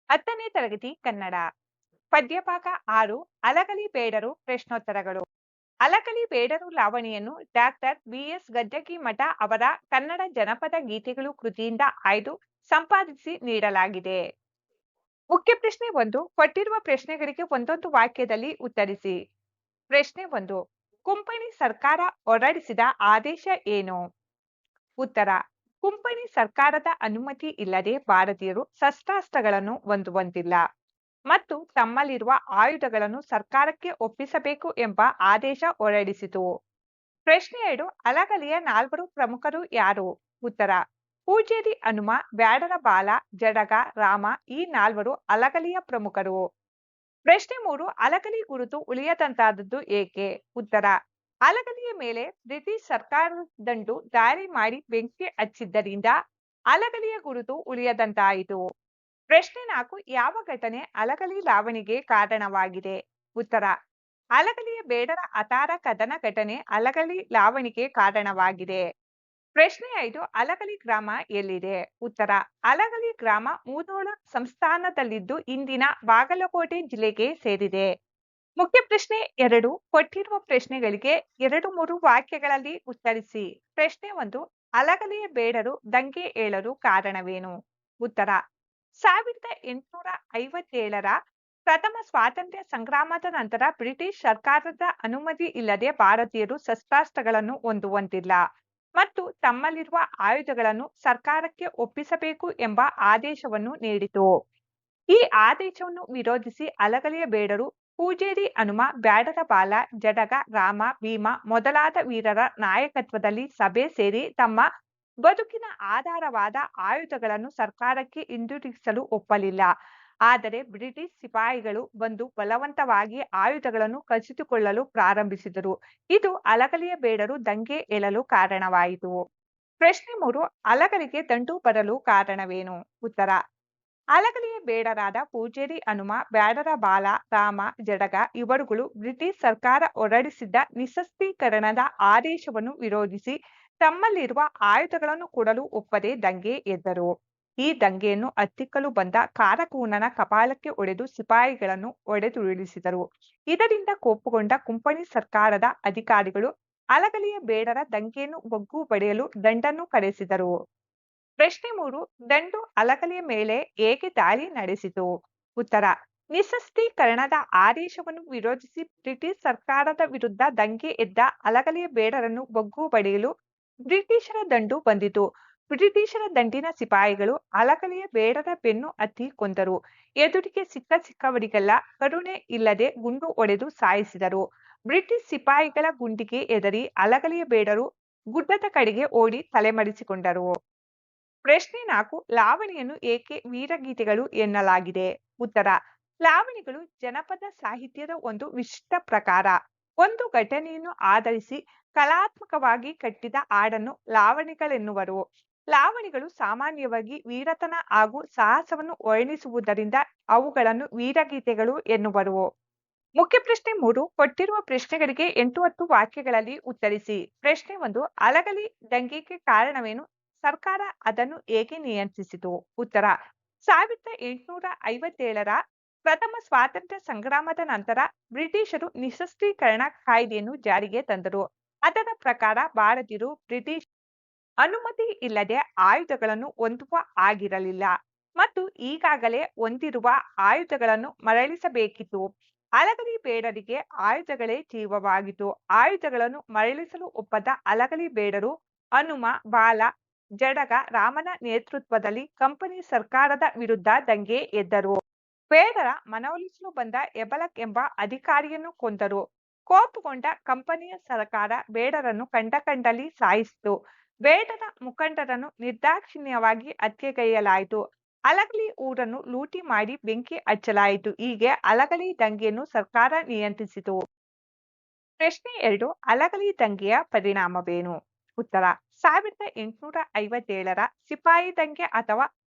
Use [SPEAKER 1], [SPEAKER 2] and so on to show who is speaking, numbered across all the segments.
[SPEAKER 1] 10ನೇ ತರಗತಿ Kannada ಪದ್ಯಭಾಗ 6 ಅಲಗಲಿ ಬೇಡರು ಪ್ರಶ್ನೋತ್ತರಗಳು. ಅಲಗಲಿ ಬೇಡರು ಲಾವಣಿಯನ್ನು doctor BS Gaddagimath ಅವರ ಕನ್ನಡ ಜನಪದ ಗೀತೆಗಳು ಕೃತಿಯಿಂದ ಆಯ್ದು ಸಂಪಾದಿಸಿ ನೀಡಲಾಗಿದೆ. ಮುಖ್ಯ ಪ್ರಶ್ನೆ 1. ಕೊಟ್ಟಿರುವ ಪ್ರಶ್ನೆಗಳಿಗೆ ಒಂದೊಂದು ವಾಕ್ಯದಲ್ಲಿ ಉತ್ತರಿಸಿ. ಪ್ರಶ್ನೆ 1. ಕುಂಪಣಿ ಸರ್ಕಾರ ಹೊರಡಿಸಿದ ಆದೇಶ ಏನು? ಉತ್ತರ: ಕುಂಪಣಿ ಸರ್ಕಾರದ ಅನುಮತಿ ಇಲ್ಲದೆ ಭಾರತೀಯರು ಶಸ್ತ್ರಾಸ್ತ್ರಗಳನ್ನು ಹೊಂದುವಂತಿಲ್ಲ ಮತ್ತು ತಮ್ಮಲ್ಲಿರುವ ಆಯುಧಗಳನ್ನು ಸರ್ಕಾರಕ್ಕೆ ಒಪ್ಪಿಸಬೇಕು ಎಂಬ ಆದೇಶ ಹೊರಡಿಸಿತು. ಪ್ರಶ್ನೆ 2. ಅಲಗಲಿಯ ನಾಲ್ವರು ಪ್ರಮುಖರು ಯಾರು? ಉತ್ತರ: ಪೂಜೇರಿ ಹನುಮ, ಬ್ಯಾಡರ ಬಾಲ, ಜಡಗ, ರಾಮ ಈ ನಾಲ್ವರು ಅಲಗಲಿಯ ಪ್ರಮುಖರು. ಪ್ರಶ್ನೆ 3. ಅಲಗಲಿ ಗುರುತು ಉಳಿಯದಂತಾದದ್ದು ಏಕೆ? ಉತ್ತರ: ಅಲಗಲಿಯ ಮೇಲೆ ಬ್ರಿಟಿಷ್ ಸರ್ಕಾರದ ದಂಡು ದಾಳಿ ಮಾಡಿ ಬೆಂಕಿ ಹಚ್ಚಿದ್ದರಿಂದ ಅಲಗಲಿಯ ಗುರುತು ಉಳಿಯದಂತಾಯಿತು. ಪ್ರಶ್ನೆ 4. ಯಾವ ಘಟನೆ ಅಲಗಲಿ ಲಾವಣಿಗೆ ಕಾರಣವಾಗಿದೆ? ಉತ್ತರ: ಅಲಗಲಿಯ ಬೇಡರ ಅತಾರ ಕದನ ಘಟನೆ ಅಲಗಲಿ ಲಾವಣಿಗೆ ಕಾರಣವಾಗಿದೆ. ಪ್ರಶ್ನೆ 5. ಅಲಗಲಿ ಗ್ರಾಮ ಎಲ್ಲಿದೆ? ಉತ್ತರ: ಅಲಗಲಿ ಗ್ರಾಮ ಮುಧೋಳ ಸಂಸ್ಥಾನದಲ್ಲಿದ್ದು ಇಂದಿನ ಬಾಗಲಕೋಟೆ ಜಿಲ್ಲೆಗೆ ಸೇರಿದೆ. ಮುಖ್ಯ ಪ್ರಶ್ನೆ 2. ಕೊಟ್ಟಿರುವ ಪ್ರಶ್ನೆಗಳಿಗೆ 2-3 ವಾಕ್ಯಗಳಲ್ಲಿ ಉತ್ತರಿಸಿ. ಪ್ರಶ್ನೆ 1. ಅಲಗಲಿಯ ಬೇಡರು ದಂಗೆ ಏಳಲು ಕಾರಣವೇನು? ಉತ್ತರ: 1857ರ ಪ್ರಥಮ ಸ್ವಾತಂತ್ರ್ಯ ಸಂಗ್ರಾಮದ ನಂತರ ಬ್ರಿಟಿಷ್ ಸರ್ಕಾರದ ಅನುಮತಿ ಇಲ್ಲದೆ ಭಾರತೀಯರು ಶಸ್ತ್ರಾಸ್ತ್ರಗಳನ್ನು ಹೊಂದುವಂತಿಲ್ಲ ಮತ್ತು ತಮ್ಮಲ್ಲಿರುವ ಆಯುಧಗಳನ್ನು ಸರ್ಕಾರಕ್ಕೆ ಒಪ್ಪಿಸಬೇಕು ಎಂಬ ಆದೇಶವನ್ನು ನೀಡಿತು. ಈ ಆದೇಶವನ್ನು ವಿರೋಧಿಸಿ ಅಲಗಲಿಯ ಬೇಡರು ಪೂಜೇರಿ ಹನುಮ, ಬ್ಯಾಡರ ಬಾಲ, ಜಡಗ, ರಾಮ, ಭೀಮ ಮೊದಲಾದ ವೀರರ ನಾಯಕತ್ವದಲ್ಲಿ ಸಭೆ ಸೇರಿ ತಮ್ಮ ಬದುಕಿನ ಆಧಾರವಾದ ಆಯುಧಗಳನ್ನು ಸರ್ಕಾರಕ್ಕೆ ಹಿಂದಿರುಗಿಸಲು ಒಪ್ಪಲಿಲ್ಲ. ಆದರೆ ಬ್ರಿಟಿಷ್ ಸಿಪಾಯಿಗಳು ಬಂದು ಬಲವಂತವಾಗಿ ಆಯುಧಗಳನ್ನು ಕಸಿದುಕೊಳ್ಳಲು ಪ್ರಾರಂಭಿಸಿದರು. ಇದು ಅಲಗಲಿಯ ಬೇಡರು ದಂಗೆ ಏಳಲು ಕಾರಣವಾಯಿತು. ಪ್ರಶ್ನೆ 3. ಅಲಗಲಿಗೆ ದಂಡು ಬರಲು ಕಾರಣವೇನು? ಉತ್ತರ: ಅಲಗಲಿಯ ಬೇಡರಾದ ಪೂಜೇರಿ ಹನುಮ, ಬ್ಯಾಡರ ಬಾಲ, ರಾಮ, ಜಡಗ ಇವರುಗಳು ಬ್ರಿಟಿಷ್ ಸರ್ಕಾರ ಹೊರಡಿಸಿದ್ದ ನಿಶಸ್ತ್ರೀಕರಣದ ಆದೇಶವನ್ನು ವಿರೋಧಿಸಿ ತಮ್ಮಲ್ಲಿರುವ ಆಯುಧಗಳನ್ನು ಕೊಡಲು ಒಪ್ಪದೆ ದಂಗೆ ಎದ್ದರು. ಈ ದಂಗೆಯನ್ನು ಹತ್ತಿಕ್ಕಲು ಬಂದ ಕಾರಕೂನನ ಕಪಾಳಕ್ಕೆ ಹೊಡೆದು ಸಿಪಾಯಿಗಳನ್ನು ಹೊಡೆದುರುಳಿಸಿದರು. ಇದರಿಂದ ಕೋಪಗೊಂಡ ಕುಂಪಣಿ ಸರ್ಕಾರದ ಅಧಿಕಾರಿಗಳು ಅಲಗಲಿಯ ಬೇಡರ ದಂಗೆಯನ್ನು ಬಗ್ಗು ಬಡಿಯಲು ದಂಡನ್ನು ಕರೆಸಿದರು. ಪ್ರಶ್ನೆ 3. ದಂಡು ಅಲಗಲಿಯ ಮೇಲೆ ಹೇಗೆ ದಾಳಿ ನಡೆಸಿತು? ಉತ್ತರ: ನಿಶಸ್ತ್ರೀಕರಣದ ಆದೇಶವನ್ನು ವಿರೋಧಿಸಿ ಬ್ರಿಟಿಷ್ ಸರ್ಕಾರದ ವಿರುದ್ಧ ದಂಗೆ ಎದ್ದ ಅಲಗಲಿಯ ಬೇಡರನ್ನು ಬಗ್ಗು ಬಡಿಯಲು ಬ್ರಿಟಿಷರ ದಂಡು ಬಂದಿತು. ಬ್ರಿಟಿಷರ ದಂಡಿನ ಸಿಪಾಯಿಗಳು ಅಲಗಲಿಯ ಬೇಡರ ಬೆನ್ನು ಹತ್ತಿ ಕೊಂದರು. ಎದುರಿಗೆ ಸಿಕ್ಕವರಿಗೆಲ್ಲ ಕರುಣೆ ಇಲ್ಲದೆ ಗುಂಡು ಹೊಡೆದು ಸಾಯಿಸಿದರು. ಬ್ರಿಟಿಷ್ ಸಿಪಾಯಿಗಳ ಗುಂಡಿಗೆ ಹೆದರಿ ಅಲಗಲಿಯ ಬೇಡರು ಗುಡ್ಡದ ಕಡೆಗೆ ಓಡಿ ತಲೆಮರೆಸಿಕೊಂಡರು. ಪ್ರಶ್ನೆ 4. ಲಾವಣಿಯನ್ನು ಏಕೆ ವೀರಗೀತೆಗಳು ಎನ್ನಲಾಗಿದೆ? ಉತ್ತರ: ಲಾವಣಿಗಳು ಜನಪದ ಸಾಹಿತ್ಯದ ಒಂದು ವಿಶಿಷ್ಟ ಪ್ರಕಾರ. ಒಂದು ಘಟನೆಯನ್ನು ಆಧರಿಸಿ ಕಲಾತ್ಮಕವಾಗಿ ಕಟ್ಟಿದ ಹಾಡನ್ನು ಲಾವಣಿಗಳೆನ್ನುವರು. ಲಾವಣಿಗಳು ಸಾಮಾನ್ಯವಾಗಿ ವೀರತನ ಹಾಗೂ ಸಾಹಸವನ್ನು ವರ್ಣಿಸುವುದರಿಂದ ಅವುಗಳನ್ನು ವೀರಗೀತೆಗಳು ಎನ್ನುವರು. ಮುಖ್ಯ ಪ್ರಶ್ನೆ 3. ಕೊಟ್ಟಿರುವ ಪ್ರಶ್ನೆಗಳಿಗೆ 8-10 ವಾಕ್ಯಗಳಲ್ಲಿ ಉತ್ತರಿಸಿ. ಪ್ರಶ್ನೆ 1. ಅಲಗಲಿ ದಂಗೆಗೆ ಕಾರಣವೇನು? ಸರ್ಕಾರ ಅದನ್ನು ಹೇಗೆ ನಿಯಂತ್ರಿಸಿತು? ಉತ್ತರ: 1857ರ ಪ್ರಥಮ ಸ್ವಾತಂತ್ರ್ಯ ಸಂಗ್ರಾಮದ ನಂತರ ಬ್ರಿಟಿಷರು ನಿಶಸ್ತ್ರೀಕರಣ ಕಾಯ್ದೆಯನ್ನು ಜಾರಿಗೆ ತಂದರು. ಅದರ ಪ್ರಕಾರ ಭಾರತೀಯರು ಬ್ರಿಟಿಷ್ ಅನುಮತಿ ಇಲ್ಲದೆ ಆಯುಧಗಳನ್ನು ಹೊಂದುವ ಹಾಗಿರಲಿಲ್ಲ ಮತ್ತು ಈಗಾಗಲೇ ಹೊಂದಿರುವ ಆಯುಧಗಳನ್ನು ಮರಳಿಸಬೇಕಿತ್ತು. ಅಲಗಲಿ ಬೇಡರಿಗೆ ಆಯುಧಗಳೇ ಜೀವವಾಗಿತ್ತು. ಆಯುಧಗಳನ್ನು ಮರಳಿಸಲು ಒಪ್ಪದ ಅಲಗಲಿ ಬೇಡರು ಹನುಮ, ಬಾಲ, ಜಡಗ, ರಾಮನ ನೇತೃತ್ವದಲ್ಲಿ ಕಂಪನಿ ಸರ್ಕಾರದ ವಿರುದ್ಧ ದಂಗೆ ಎದ್ದರು. ಬೇಡರ ಮನವೊಲಿಸಲು ಬಂದ ಎಬಲಕ್ ಎಂಬ ಅಧಿಕಾರಿಯನ್ನು ಕೊಂದರು. ಕೋಪಗೊಂಡ ಕಂಪನಿಯ ಸರ್ಕಾರ ಬೇಡರನ್ನು ಕಂಡಲ್ಲಿ ಸಾಯಿಸಿತು. ಬೇಡರ ಮುಖಂಡರನ್ನು ನಿರ್ದಾಕ್ಷಿಣ್ಯವಾಗಿ ಹತ್ಯೆಗೈಯಲಾಯಿತು. ಅಲಗಲಿ ಊರನ್ನು ಲೂಟಿ ಮಾಡಿ ಬೆಂಕಿ ಹಚ್ಚಲಾಯಿತು. ಹೀಗೆ ಅಲಗಲಿ ದಂಗೆಯನ್ನು ಸರ್ಕಾರ ನಿಯಂತ್ರಿಸಿತು. ಪ್ರಶ್ನೆ 2. ಅಲಗಲಿ ದಂಗೆಯ ಪರಿಣಾಮವೇನು? ಉತ್ತರ: 1857ರ ಸಿಪಾಯಿ ದಂಗೆ ಅಥವಾ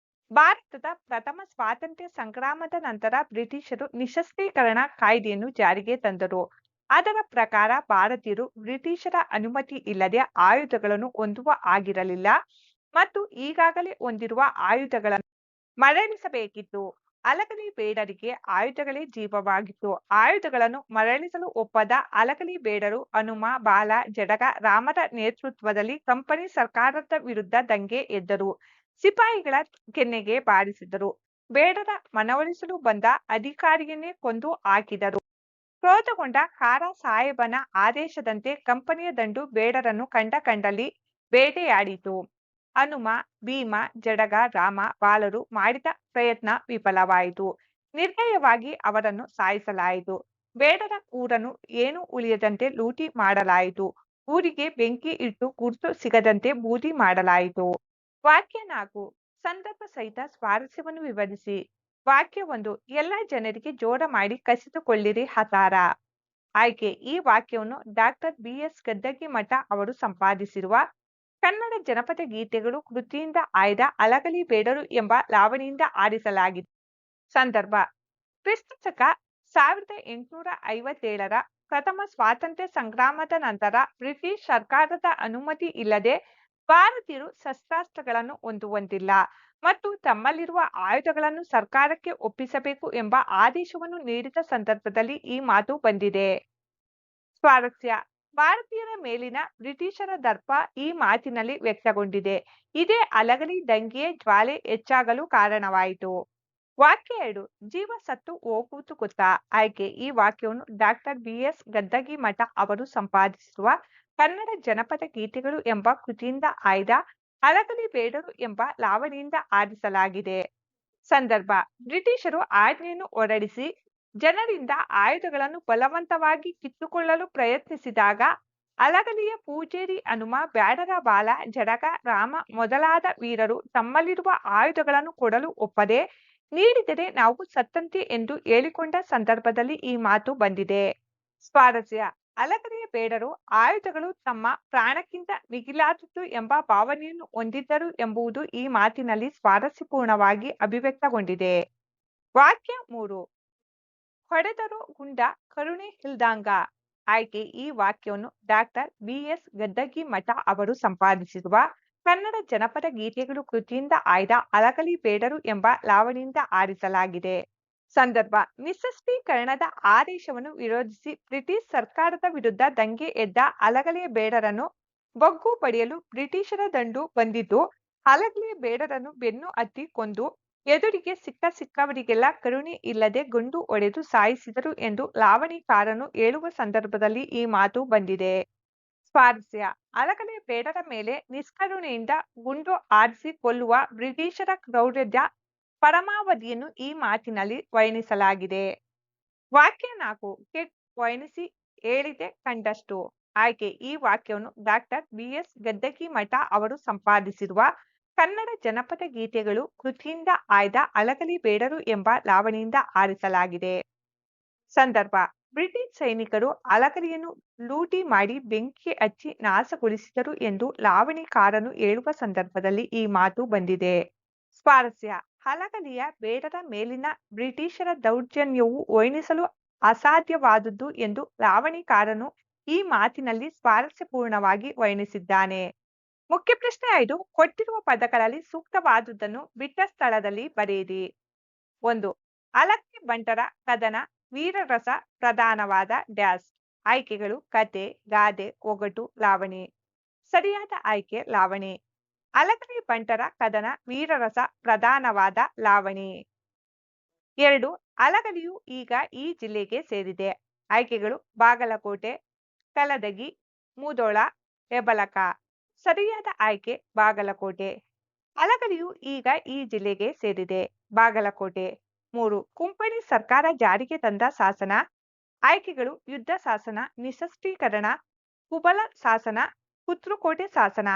[SPEAKER 1] ಭಾರತದ ಪ್ರಥಮ ಸ್ವಾತಂತ್ರ್ಯ ಸಂಗ್ರಾಮದ ನಂತರ ಬ್ರಿಟಿಷರು ನಿಶಸ್ತ್ರೀಕರಣ ಕಾಯ್ದೆಯನ್ನು ಜಾರಿಗೆ ತಂದರು. ಅದರ ಪ್ರಕಾರ ಭಾರತೀಯರು ಬ್ರಿಟಿಷರ ಅನುಮತಿ ಇಲ್ಲದೆ ಆಯುಧಗಳನ್ನು ಹೊಂದುವ ಹಾಗಿರಲಿಲ್ಲ ಮತ್ತು ಈಗಾಗಲೇ ಹೊಂದಿರುವ ಆಯುಧಗಳನ್ನು ಮರಳಿಸಬೇಕಿತ್ತು. ಅಲಗಲಿ ಬೇಡರಿಗೆ ಆಯುಧಗಳೇ ಜೀವವಾಗಿತ್ತು. ಆಯುಧಗಳನ್ನು ಮರಳಿಸಲು ಒಪ್ಪದ ಅಲಗಲಿ ಬೇಡರು ಹನುಮ, ಬಾಲ, ಜಡಗ, ರಾಮರ ನೇತೃತ್ವದಲ್ಲಿ ಕಂಪನಿ ಸರ್ಕಾರದ ವಿರುದ್ಧ ದಂಗೆ ಎದ್ದರು. ಸಿಪಾಯಿಗಳ ಕೆನ್ನೆಗೆ ಬಾರಿಸಿದರು. ಬೇಡರ ಮನವೊಲಿಸಲು ಬಂದ ಅಧಿಕಾರಿಯನ್ನೇ ಕೊಂದು ಹಾಕಿದರು. ಕ್ರೋಧಗೊಂಡ ಖಾರ ಸಾಹೇಬನ ಆದೇಶದಂತೆ ಕಂಪನಿಯ ದಂಡು ಬೇಡರನ್ನು ಕಂಡಲ್ಲಿ ಬೇಟೆಯಾಡಿತು. ಹನುಮ, ಭೀಮ, ಜಡಗ, ರಾಮ, ಬಾಲರು ಮಾಡಿದ ಪ್ರಯತ್ನ ವಿಫಲವಾಯಿತು. ನಿರ್ದಯವಾಗಿ ಅವರನ್ನು ಸಾಯಿಸಲಾಯಿತು. ಬೇಡರ ಊರನ್ನು ಏನೂ ಉಳಿಯದಂತೆ ಲೂಟಿ ಮಾಡಲಾಯಿತು. ಊರಿಗೆ ಬೆಂಕಿ ಇಟ್ಟು ಗುರುತು ಸಿಗದಂತೆ ಬೂದಿ ಮಾಡಲಾಯಿತು. ವಾಕ್ಯ 4 ಸಂದರ್ಭ ಸಹಿತ ಸ್ವಾರಸ್ಯವನ್ನು ವಿವರಿಸಿ. ವಾಕ್ಯ 1 ಎಲ್ಲ ಜನರಿಗೆ ಜೋರ ಮಾಡಿ ಕಸಿದುಕೊಳ್ಳಿರಿ ಹತಾರ. ಆಯ್ಕೆ ಈ ವಾಕ್ಯವನ್ನು ಡಾಕ್ಟರ್ ಬಿ.ಎಸ್. ಗದ್ದಗಿಮಠ ಅವರು ಸಂಪಾದಿಸಿರುವ ಕನ್ನಡ ಜನಪದ ಗೀತೆಗಳು ಕೃತಿಯಿಂದ ಆಯ್ದ ಅಲಗಲಿ ಬೇಡರು ಎಂಬ ಲಾವಣಿಯಿಂದ ಆರಿಸಲಾಗಿದೆ. ಸಂದರ್ಭ ಕ್ರಿಸ್ತಶಕ 1857ರ ಪ್ರಥಮ ಸ್ವಾತಂತ್ರ್ಯ ಸಂಗ್ರಾಮದ ನಂತರ ಬ್ರಿಟಿಷ್ ಸರ್ಕಾರದ ಅನುಮತಿ ಇಲ್ಲದೆ ಭಾರತೀಯರು ಶಸ್ತ್ರಾಸ್ತ್ರಗಳನ್ನು ಹೊಂದುವಂತಿಲ್ಲ ಮತ್ತು ತಮ್ಮಲ್ಲಿರುವ ಆಯುಧಗಳನ್ನು ಸರ್ಕಾರಕ್ಕೆ ಒಪ್ಪಿಸಬೇಕು ಎಂಬ ಆದೇಶವನ್ನು ನೀಡಿದ ಸಂದರ್ಭದಲ್ಲಿ ಈ ಮಾತು ಬಂದಿದೆ. ಸ್ವಾರಸ್ಯ ಭಾರತೀಯರ ಮೇಲಿನ ಬ್ರಿಟಿಷರ ದರ್ಪ ಈ ಮಾತಿನಲ್ಲಿ ವ್ಯಕ್ತಗೊಂಡಿದೆ. ಇದೇ ಅಲಗಲಿ ದಂಗೆಯ ಜ್ವಾಲೆ ಹೆಚ್ಚಾಗಲು ಕಾರಣವಾಯಿತು. ವಾಕ್ಯ 2 ಜೀವ ಸತ್ತು ಹೋಗುವುದು ಗೊತ್ತಾ. ಆಯ್ಕೆ ಈ ವಾಕ್ಯವನ್ನು ಡಾಕ್ಟರ್ ಬಿ.ಎಸ್. ಗದ್ದಗಿಮಠ ಅವರು ಸಂಪಾದಿಸಿರುವ ಕನ್ನಡ ಜನಪದ ಗೀತೆಗಳು ಎಂಬ ಕೃತಿಯಿಂದ ಆಯ್ದ ಅಲಗಲಿ ಬೇಡರು ಎಂಬ ಲಾವಣಿಯಿಂದ ಆರಿಸಲಾಗಿದೆ. ಸಂದರ್ಭ ಬ್ರಿಟಿಷರು ಆಜ್ಞೆಯನ್ನು ಹೊರಡಿಸಿ ಜನರಿಂದ ಆಯುಧಗಳನ್ನು ಬಲವಂತವಾಗಿ ಕಿತ್ತುಕೊಳ್ಳಲು ಪ್ರಯತ್ನಿಸಿದಾಗ ಅಲಗಲಿಯ ಪೂಜೇರಿ ಹನುಮ, ಬ್ಯಾಡರ ಬಾಲ, ಜಡಗ, ರಾಮ ಮೊದಲಾದ ವೀರರು ತಮ್ಮಲ್ಲಿರುವ ಆಯುಧಗಳನ್ನು ಕೊಡಲು ಒಪ್ಪದೆ ನೀಡಿದರೆ ನಾವು ಸತ್ತಂತೆ ಎಂದು ಹೇಳಿಕೊಂಡ ಸಂದರ್ಭದಲ್ಲಿ ಈ ಮಾತು ಬಂದಿದೆ. ಸ್ವಾರಸ್ಯ ಅಲಗಲಿಯ ಬೇಡರು ಆಯುಧಗಳು ತಮ್ಮ ಪ್ರಾಣಕ್ಕಿಂತ ಮಿಗಿಲಾದದ್ದು ಎಂಬ ಭಾವನೆಯನ್ನು ಹೊಂದಿದ್ದರು ಎಂಬುದು ಈ ಮಾತಿನಲ್ಲಿ ಸ್ವಾರಸ್ಯಪೂರ್ಣವಾಗಿ ಅಭಿವ್ಯಕ್ತಗೊಂಡಿದೆ. ವಾಕ್ಯ 3 ಹೊಡೆದರು ಗುಂಡ ಕರುಣೆ ಇಲ್ದಂಗ. ಆಯ್ಕೆ ಈ ವಾಕ್ಯವನ್ನು ಡಾಕ್ಟರ್ ಬಿ.ಎಸ್. ಗದ್ದಗಿಮಠ ಅವರು ಸಂಪಾದಿಸಿರುವ ಕನ್ನಡ ಜನಪದ ಗೀತೆಗಳು ಕೃತಿಯಿಂದ ಆಯ್ದ ಅಲಗಲಿ ಬೇಡರು ಎಂಬ ಲಾವಣಿಯಿಂದ ಆರಿಸಲಾಗಿದೆ. ಸಂದರ್ಭ ನಿಶಸ್ತ್ರೀಕರಣದ ಆದೇಶವನ್ನು ವಿರೋಧಿಸಿ ಬ್ರಿಟಿಷ್ ಸರ್ಕಾರದ ವಿರುದ್ಧ ದಂಗೆ ಎದ್ದ ಅಲಗಲಿಯ ಬೇಡರನ್ನು ಬಗ್ಗು ಬಡಿಯಲು ಬ್ರಿಟಿಷರ ದಂಡು ಬಂದಿದ್ದು ಅಲಗಲಿಯ ಬೇಡರನ್ನು ಬೆನ್ನು ಹತ್ತಿ ಕೊಂದು ಎದುರಿಗೆ ಸಿಕ್ಕವರಿಗೆಲ್ಲ ಕರುಣೆ ಇಲ್ಲದೆ ಗುಂಡು ಹೊಡೆದು ಸಾಯಿಸಿದರು ಎಂದು ಲಾವಣಿಕಾರನು ಹೇಳುವ ಸಂದರ್ಭದಲ್ಲಿ ಈ ಮಾತು ಬಂದಿದೆ. ಸ್ವಾರಸ್ಯ ಅಲಗಲಿಯ ಬೇಡರ ಮೇಲೆ ನಿಷ್ಕರುಣೆಯಿಂದ ಗುಂಡು ಹಾರಿಸಿ ಕೊಲ್ಲುವ ಬ್ರಿಟಿಷರ ಕ್ರೌರ್ಯದ ಪರಮಾವಧಿಯನ್ನು ಈ ಮಾತಿನಲ್ಲಿ ವರ್ಣಿಸಲಾಗಿದೆ. ವಾಕ್ಯ 4 ಕೆಟ್ ವರ್ಣಿಸಿ ಹೇಳಿದೆ ಕಂಡಷ್ಟು. ಆಯ್ಕೆ ಈ ವಾಕ್ಯವನ್ನು ಡಾಕ್ಟರ್ ಬಿ.ಎಸ್. ಗದ್ದಗಿಮಠ ಅವರು ಸಂಪಾದಿಸಿರುವ ಕನ್ನಡ ಜನಪದ ಗೀತೆಗಳು ಕೃತಿಯಿಂದ ಆಯ್ದ ಅಲಗಲಿ ಬೇಡರು ಎಂಬ ಲಾವಣಿಯಿಂದ ಆರಿಸಲಾಗಿದೆ. ಸಂದರ್ಭ ಬ್ರಿಟಿಷ್ ಸೈನಿಕರು ಅಲಗಲಿಯನ್ನು ಲೂಟಿ ಮಾಡಿ ಬೆಂಕಿ ಹಚ್ಚಿ ನಾಶಗೊಳಿಸಿದರು ಎಂದು ಲಾವಣಿಕಾರನು ಹೇಳುವ ಸಂದರ್ಭದಲ್ಲಿ ಈ ಮಾತು ಬಂದಿದೆ. ಸ್ವಾರಸ್ಯ ಅಲಗಲಿಯ ಬೇಡರ ಮೇಲಿನ ಬ್ರಿಟಿಷರ ದೌರ್ಜನ್ಯವು ವರ್ಣಿಸಲು ಅಸಾಧ್ಯವಾದುದು ಎಂದು ಲಾವಣಿಕಾರನು ಈ ಮಾತಿನಲ್ಲಿ ಸ್ವಾರಸ್ಯಪೂರ್ಣವಾಗಿ ವರ್ಣಿಸಿದ್ದಾನೆ. ಮುಖ್ಯ ಪ್ರಶ್ನೆ 5 ಕೊಟ್ಟಿರುವ ಪದಗಳಲ್ಲಿ ಸೂಕ್ತವಾದುದನ್ನು ಬಿಟ್ಟ ಸ್ಥಳದಲ್ಲಿ ಬರೆಯಿರಿ. 1 ಅಲಗಲಿ ಬಂಟರ ಕದನ ವೀರರಸ ಪ್ರಧಾನವಾದ ಡ್ಯಾಶ್. ಆಯ್ಕೆಗಳು ಕತೆ, ಗಾದೆ, ಒಗಟು, ಲಾವಣಿ. ಸರಿಯಾದ ಆಯ್ಕೆ ಲಾವಣಿ. ಅಲಗಲಿ ಬಂಟರ ಕದನ ವೀರರಸ ಪ್ರಧಾನವಾದ ಲಾವಣಿ. 2 ಅಲಗಲಿಯು ಈಗ ಈ ಜಿಲ್ಲೆಗೆ ಸೇರಿದೆ. ಆಯ್ಕೆಗಳು ಬಾಗಲಕೋಟೆ, ಕಲದಗಿ, ಮುಧೋಳ, ಹೆಬಲಕ. ಸರಿಯಾದ ಆಯ್ಕೆ ಬಾಗಲಕೋಟೆ. ಅಲಗಲಿಯು ಈಗ ಈ ಜಿಲ್ಲೆಗೆ ಸೇರಿದೆ. ಬಾಗಲಕೋಟೆ. 3 ಕುಂಪಣಿ ಸರ್ಕಾರ ಜಾರಿಗೆ ತಂದ ಶಾಸನ. ಆಯ್ಕೆಗಳು ಯುದ್ಧ ಶಾಸನ, ನಿಶಸ್ತ್ರೀಕರಣ, ಕುಬಲ ಶಾಸನ, ಕುರ್ತುಕೋಟೆ ಶಾಸನ.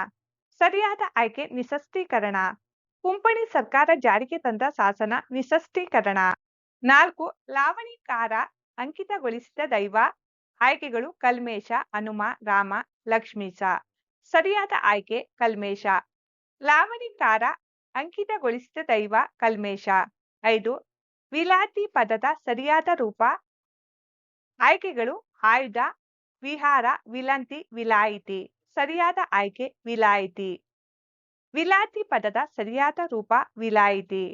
[SPEAKER 1] ಸರಿಯಾದ ಆಯ್ಕೆ ನಿಶಸ್ತ್ರೀಕರಣ. ಕುಂಪಣಿ ಸರ್ಕಾರ ಜಾರಿಗೆ ತಂದ ಶಾಸನ ನಿಶಸ್ತ್ರೀಕರಣ. 4 ಲಾವಣಿಕಾರ ಅಂಕಿತಗೊಳಿಸಿದ ದೈವ. ಆಯ್ಕೆಗಳು ಕಲ್ಮೇಶ, ಹನುಮ, ರಾಮ, ಲಕ್ಷ್ಮೀಶ. ಸರಿಯಾದ ಆಯ್ಕೆ ಕಲ್ಮೇಶ. ಲಾವಣಿಕಾರ ಅಂಕಿತಗೊಳಿಸಿದ ದೈವ ಕಲ್ಮೇಶ. 5 ವಿಲಾತಿ ಪದದ ಸರಿಯಾದ ರೂಪ. ಆಯ್ಕೆಗಳು ಆಯುಧ, ವಿಹಾರ, ವಿಲಂತಿ, ವಿಲಾಯಿತಿ. ಸರಿಯಾದ ಆಯ್ಕೆ ವಿಲಾಯಿತಿ. ವಿಲಾತಿ ಪದದ ಸರಿಯಾದ ರೂಪ ವಿಲಾಯಿತಿ.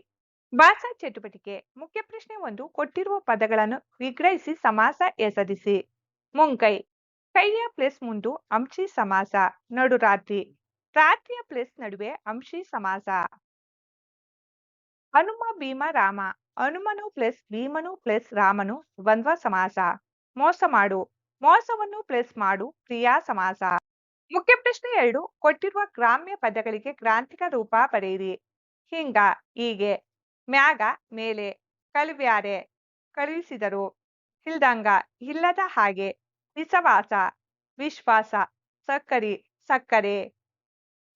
[SPEAKER 1] ಭಾಷಾ ಚಟುವಟಿಕೆ ಮುಖ್ಯ ಪ್ರಶ್ನೆ 1 ಕೊಟ್ಟಿರುವ ಪದಗಳನ್ನು ವಿಗ್ರಹಿಸಿ ಸಮಾಸ ಹೆಸರಿಸಿ. ಮುಂಕೈ ಕೈಯ ಪ್ಲಸ್ ಮುಂದು ಅಂಶಿ ಸಮಾಸ. ನಡುರಾತ್ರಿ ರಾತ್ರಿಯ ಪ್ಲಸ್ ನಡುವೆ ಅಂಶಿ ಸಮಾಸ. ಹನುಮ ಭೀಮ ರಾಮ ಹನುಮನು ಪ್ಲಸ್ ಭೀಮನು ಪ್ಲಸ್ ರಾಮನು ದ್ವಂದ್ವ ಸಮಾಸ. ಮೋಸ ಮಾಡು ಮೋಸವನ್ನು ಪ್ಲಸ್ ಮಾಡು ಕ್ರಿಯಾ ಸಮಾಸ. ಮುಖ್ಯ ಪ್ರಶ್ನೆ 2 ಕೊಟ್ಟಿರುವ ಗ್ರಾಮ್ಯ ಪದಗಳಿಗೆ ಗ್ರಾಂಥಿಕ ರೂಪ ಬರೆಯಿರಿ. ಹಿಂಗ ಹೀಗೆ ಮ್ಯಾಗ ಮೇಲೆ ಕಳುವ್ಯಾರೆ ಕಳುಹಿಸಿದರು ಇಲ್ದಂಗ ಇಲ್ಲದ ಹಾಗೆ ವಿಸವಾಸ ವಿಶ್ವಾಸ ಸಕ್ಕರಿ ಸಕ್ಕರೆ.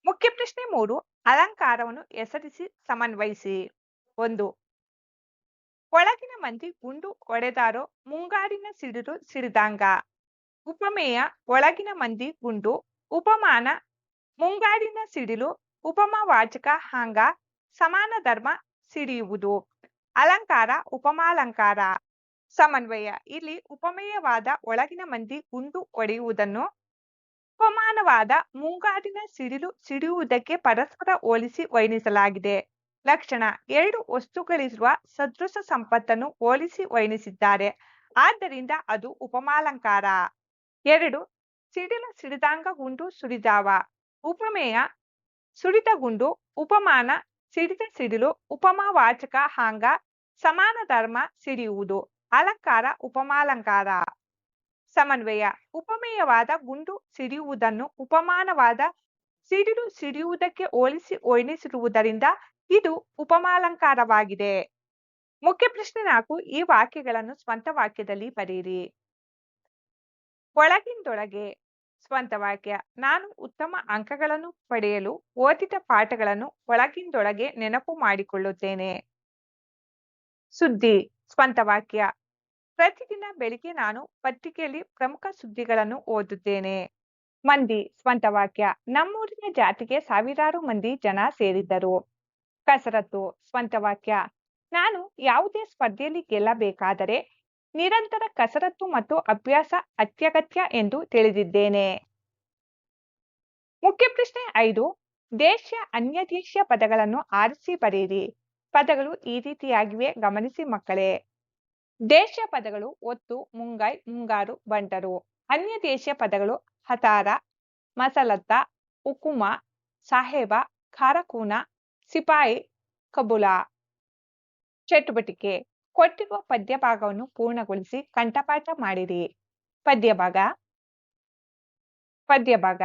[SPEAKER 1] ಮುಖ್ಯ ಪ್ರಶ್ನೆ 3 ಅಲಂಕಾರವನ್ನು ಹೆಸರಿಸಿ ಸಮನ್ವಯಿಸಿ. 1 ಒಳಗಿನ ಮಂದಿ ಗುಂಡು ಹೊಡೆದಾರೋ ಮುಂಗಾರಿನ ಸಿಡಿಲು ಸಿಡಿದಂಗ. ಉಪಮೇಯ ಒಳಗಿನ ಮಂದಿ ಗುಂಡು ಉಪಮಾನ ಮುಂಗಾರಿನ ಸಿಡಿಲು ಉಪಮಾವಾಚಕ ಹಾಂಗ ಸಮಾನ ಧರ್ಮ ಸಿಡಿಯುವುದು. ಅಲಂಕಾರ ಉಪಮಾಲಂಕಾರ. ಸಮನ್ವಯ ಇಲ್ಲಿ ಉಪಮೇಯವಾದ ಒಳಗಿನ ಮಂದಿ ಗುಂಡು ಹೊಡೆಯುವುದನ್ನು ಉಪಮಾನವಾದ ಮುಂಗಾರಿನ ಸಿಡಿಲು ಸಿಡಿಯುವುದಕ್ಕೆ ಪರಸ್ಪರ ಹೋಲಿಸಿ ವರ್ಣಿಸಲಾಗಿದೆ. ಲಕ್ಷಣ 2 ವಸ್ತುಗಳಿರುವ ಸದೃಶ ಸಂಪತ್ತನ್ನು ಹೋಲಿಸಿ ವರ್ಣಿಸಿದ್ದಾರೆ, ಆದ್ದರಿಂದ ಅದು ಉಪಮಾಲಂಕಾರ. 2 ಸಿಡಿಲು ಸಿಡಿದಾಂಗ ಗುಂಡು ಸುರಿದಾವ. ಉಪಮೇಯ ಸುಡಿದ ಗುಂಡು ಉಪಮಾನ ಸಿಡಿದ ಸಿಡಿಲು ಉಪಮಾವಾಚಕ ಹಾಂಗ ಸಮಾನ ಧರ್ಮ ಸಿಡಿಯುವುದು. ಅಲಂಕಾರ ಉಪಮಾಲಂಕಾರ. ಸಮನ್ವಯ ಉಪಮೇಯವಾದ ಗುಂಡು ಸಿಡಿಯುವುದನ್ನು ಉಪಮಾನವಾದ ಸಿಡಿಲು ಸಿಡಿಯುವುದಕ್ಕೆ ಹೋಲಿಸಿ ವರ್ಣಿಸಿರುವುದರಿಂದ ಇದು ಉಪಮಾಲಂಕಾರವಾಗಿದೆ. ಮುಖ್ಯ ಪ್ರಶ್ನೆ 4 ಈ ವಾಕ್ಯಗಳನ್ನು ಸ್ವಂತ ವಾಕ್ಯದಲ್ಲಿ ಬರೆಯಿರಿ. ಒಳಗಿಂದೊಳಗೆ ಸ್ವಂತ ವಾಕ್ಯ ನಾನು ಉತ್ತಮ ಅಂಕಗಳನ್ನು ಪಡೆಯಲು ಓದಿದ ಪಾಠಗಳನ್ನು ಒಳಗಿಂದೊಳಗೆ ನೆನಪು ಮಾಡಿಕೊಳ್ಳುತ್ತೇನೆ. ಸುದ್ದಿ ಸ್ವಂತ ವಾಕ್ಯ ಪ್ರತಿದಿನ ಬೆಳಿಗ್ಗೆ ನಾನು ಪತ್ರಿಕೆಯಲ್ಲಿ ಪ್ರಮುಖ ಸುದ್ದಿಗಳನ್ನು ಓದುತ್ತೇನೆ. ಮಂದಿ ಸ್ವಂತ ವಾಕ್ಯ ನಮ್ಮೂರಿನ ಜಾತಿಗೆ ಸಾವಿರಾರು ಮಂದಿ ಜನ ಸೇರಿದ್ದರು. ಕಸರತ್ತು ಸ್ವಂತ ವಾಕ್ಯ ನಾನು ಯಾವುದೇ ಸ್ಪರ್ಧೆಯಲ್ಲಿ ಗೆಲ್ಲಬೇಕಾದರೆ ನಿರಂತರ ಕಸರತ್ತು ಮತ್ತು ಅಭ್ಯಾಸ ಅತ್ಯಗತ್ಯ ಎಂದು ತಿಳಿದಿದ್ದೇನೆ. ಮುಖ್ಯ ಪ್ರಶ್ನೆ 5 ದೇಶ ಅನ್ಯದೇಶೀಯ ಪದಗಳನ್ನು ಆರಿಸಿ ಬರೆಯಿರಿ. ಪದಗಳು ಈ ರೀತಿಯಾಗಿವೆ ಗಮನಿಸಿ ಮಕ್ಕಳೇ. ದೇಶೀಯ ಪದಗಳು ಒತ್ತು ಮುಂಗೈ ಮುಂಗಾರು ಬಂಟರು. ಅನ್ಯದೇಶೀಯ ಪದಗಳು ಹತಾರ ಮಸಲತ್ತ ಉಕುಮ ಸಾಹೇಬ ಖಾರಕೂನ ಸಿಪಾಯಿ ಕಬುಲಾ. ಚಟುವಟಿಕೆ ಕೊಟ್ಟಿರುವ ಪದ್ಯ ಭಾಗವನ್ನು ಪೂರ್ಣಗೊಳಿಸಿ ಕಂಠಪಾಠ ಮಾಡಿರಿ. ಪದ್ಯ ಭಾಗ